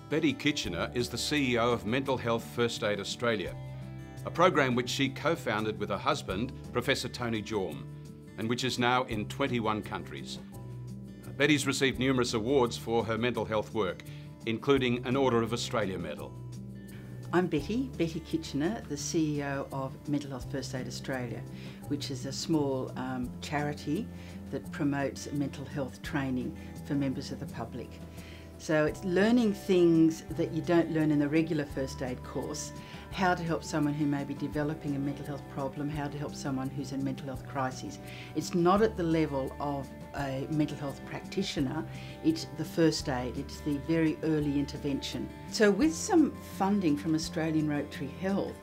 Betty Kitchener is the CEO of Mental Health First Aid Australia, a program which she co-founded with her husband, Professor Tony Jorm, and which is now in 21 countries. Betty's received numerous awards for her mental health work, including an Order of Australia medal. I'm Betty Kitchener, the CEO of Mental Health First Aid Australia, which is a small charity that promotes mental health training for members of the public. So it's learning things that you don't learn in the regular first aid course, how to help someone who may be developing a mental health problem, how to help someone who's in mental health crisis. It's not at the level of a mental health practitioner, it's the first aid, it's the very early intervention. So with some funding from Australian Rotary Health,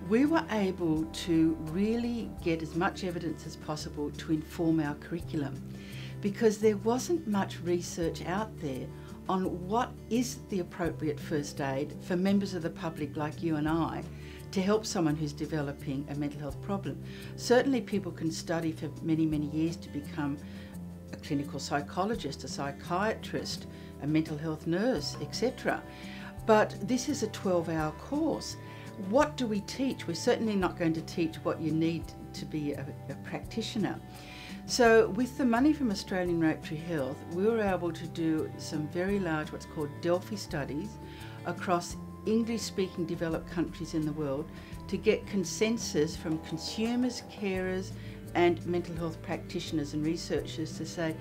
we were able to really get as much evidence as possible to inform our curriculum, because there wasn't much research out there on what is the appropriate first aid for members of the public like you and I to help someone who's developing a mental health problem. Certainly people can study for many, many years to become a clinical psychologist, a psychiatrist, a mental health nurse, etc. But this is a 12-hour course. What do we teach? We're certainly not going to teach what you need to be a practitioner. So with the money from Australian Rotary Health, we were able to do some very large, what's called Delphi studies across English-speaking developed countries in the world to get consensus from consumers, carers and mental health practitioners and researchers to say,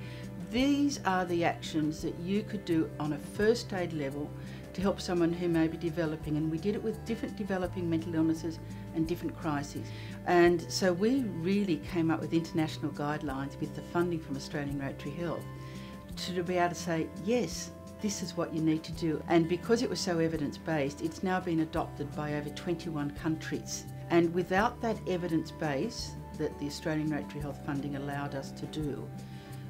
these are the actions that you could do on a first aid level to help someone who may be developing, and we did it with different developing mental illnesses and different crises. And so we really came up with international guidelines with the funding from Australian Rotary Health to be able to say, yes, this is what you need to do. And because it was so evidence-based, it's now been adopted by over 21 countries. And without that evidence base that the Australian Rotary Health funding allowed us to do,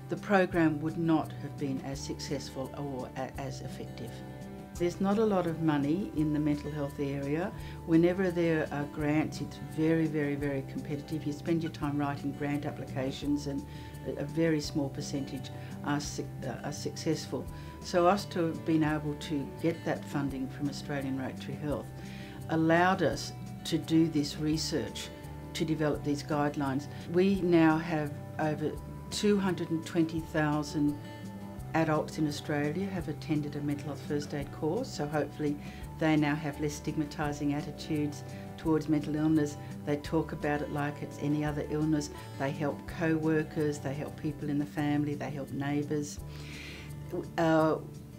the program would not have been as successful or as effective. There's not a lot of money in the mental health area. Whenever there are grants, it's very, very, very competitive. You spend your time writing grant applications and a very small percentage are successful. So us to have been able to get that funding from Australian Rotary Health allowed us to do this research, to develop these guidelines. We now have over 220,000 adults in Australia have attended a mental health first aid course, so hopefully they now have less stigmatising attitudes towards mental illness. They talk about it like it's any other illness. They help co-workers, they help people in the family, they help neighbours.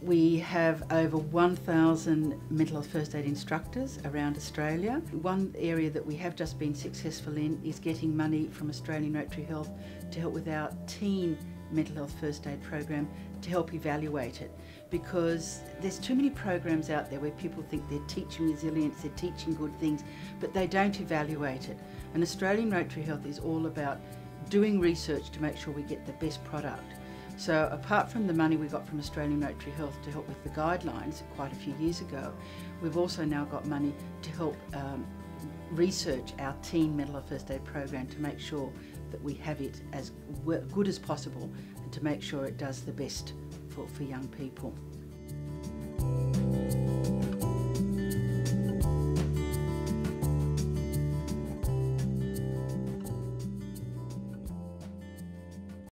We have over 1,000 mental health first aid instructors around Australia. One area that we have just been successful in is getting money from Australian Rotary Health to help with our teen mental health first aid program to help evaluate it, because there's too many programs out there where people think they're teaching resilience, they're teaching good things, but they don't evaluate it. And Australian Rotary Health is all about doing research to make sure we get the best product. So apart from the money we got from Australian Rotary Health to help with the guidelines quite a few years ago, we've also now got money to help research our teen mental health first aid program to make sure that we have it as good as possible and to make sure it does the best for young people.